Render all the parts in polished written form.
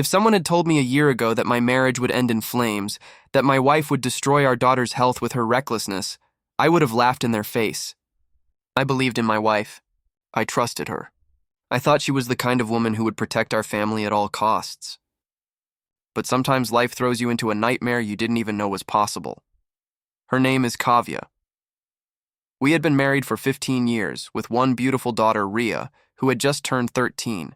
If someone had told me a year ago that my marriage would end in flames, that my wife would destroy our daughter's health with her recklessness, I would have laughed in their face. I believed in my wife. I trusted her. I thought she was the kind of woman who would protect our family at all costs. But sometimes life throws you into a nightmare you didn't even know was possible. Her name is Kavya. We had been married for 15 years, with one beautiful daughter, Ria, who had just turned 13.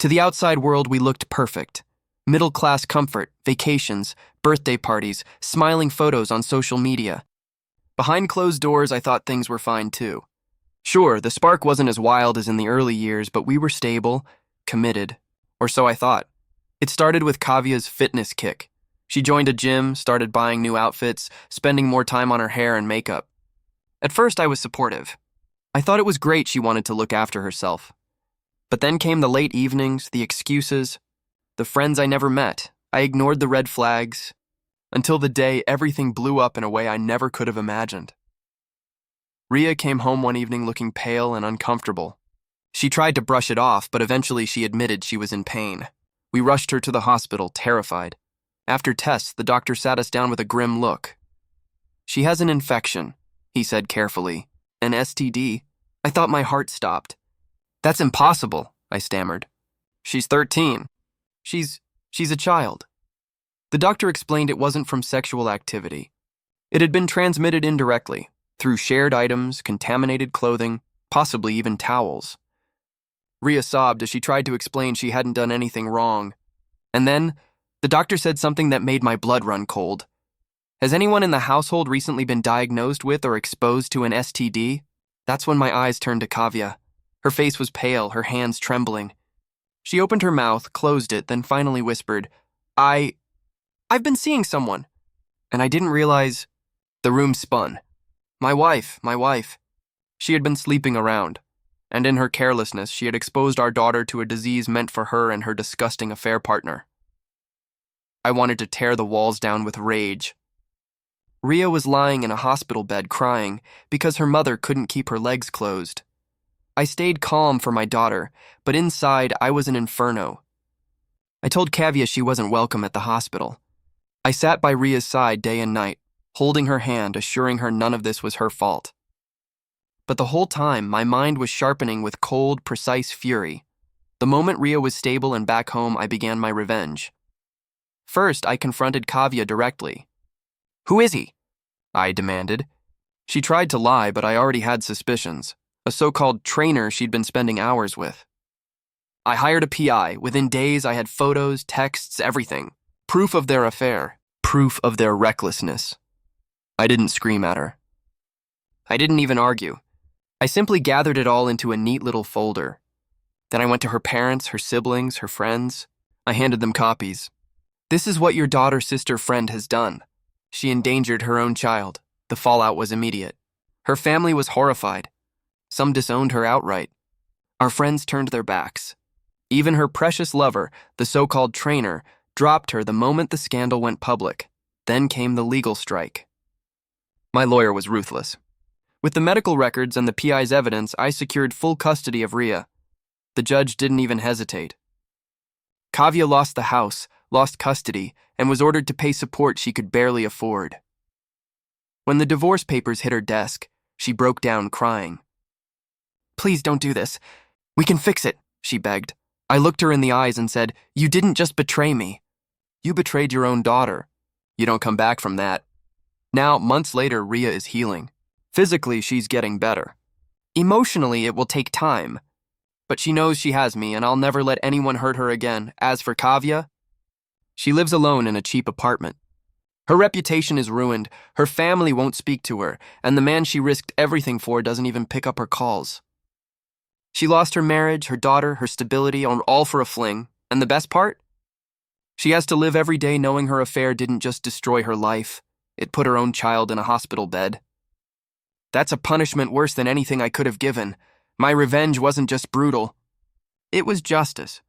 To the outside world, we looked perfect. Middle-class comfort, vacations, birthday parties, smiling photos on social media. Behind closed doors, I thought things were fine too. Sure, the spark wasn't as wild as in the early years, but we were stable, committed, or so I thought. It started with Kavya's fitness kick. She joined a gym, started buying new outfits, spending more time on her hair and makeup. At first, I was supportive. I thought it was great she wanted to look after herself. But then came the late evenings, the excuses, the friends I never met. I ignored the red flags, until the day everything blew up in a way I never could have imagined. Ria came home one evening looking pale and uncomfortable. She tried to brush it off, but eventually she admitted she was in pain. We rushed her to the hospital, terrified. After tests, the doctor sat us down with a grim look. "She has an infection," he said carefully. "An STD." I thought my heart stopped. "That's impossible," I stammered. "She's 13. She's a child." The doctor explained it wasn't from sexual activity. It had been transmitted indirectly, through shared items, contaminated clothing, possibly even towels. Ria sobbed as she tried to explain she hadn't done anything wrong. And then, the doctor said something that made my blood run cold. "Has anyone in the household recently been diagnosed with or exposed to an STD?" That's when my eyes turned to Kavya. Her face was pale, her hands trembling. She opened her mouth, closed it, then finally whispered, I've been seeing someone." And I didn't realize. The room spun. My wife. She had been sleeping around, and in her carelessness, she had exposed our daughter to a disease meant for her and her disgusting affair partner. I wanted to tear the walls down with rage. Ria was lying in a hospital bed crying because her mother couldn't keep her legs closed. I stayed calm for my daughter, but inside I was an inferno. I told Kavya she wasn't welcome at the hospital. I sat by Ria's side day and night, holding her hand, assuring her none of this was her fault. But the whole time, my mind was sharpening with cold, precise fury. The moment Ria was stable and back home, I began my revenge. First, I confronted Kavya directly. "Who is he?" I demanded. She tried to lie, but I already had suspicions. A so-called trainer she'd been spending hours with. I hired a PI. Within days, I had photos, texts, everything. Proof of their affair. Proof of their recklessness. I didn't scream at her. I didn't even argue. I simply gathered it all into a neat little folder. Then I went to her parents, her siblings, her friends. I handed them copies. "This is what your daughter-sister-friend has done. She endangered her own child." The fallout was immediate. Her family was horrified. Some disowned her outright. Our friends turned their backs. Even her precious lover, the so-called trainer, dropped her the moment the scandal went public. Then came the legal strike. My lawyer was ruthless. With the medical records and the PI's evidence, I secured full custody of Ria. The judge didn't even hesitate. Kavya lost the house, lost custody, and was ordered to pay support she could barely afford. When the divorce papers hit her desk, she broke down crying. "Please don't do this. We can fix it," she begged. I looked her in the eyes and said, "You didn't just betray me. You betrayed your own daughter. You don't come back from that." Now, months later, Ria is healing. Physically, she's getting better. Emotionally, it will take time. But she knows she has me, and I'll never let anyone hurt her again. As for Kavya, she lives alone in a cheap apartment. Her reputation is ruined, her family won't speak to her, and the man she risked everything for doesn't even pick up her calls. She lost her marriage, her daughter, her stability, all for a fling. And the best part? She has to live every day knowing her affair didn't just destroy her life, it put her own child in a hospital bed. That's a punishment worse than anything I could have given. My revenge wasn't just brutal. It was justice.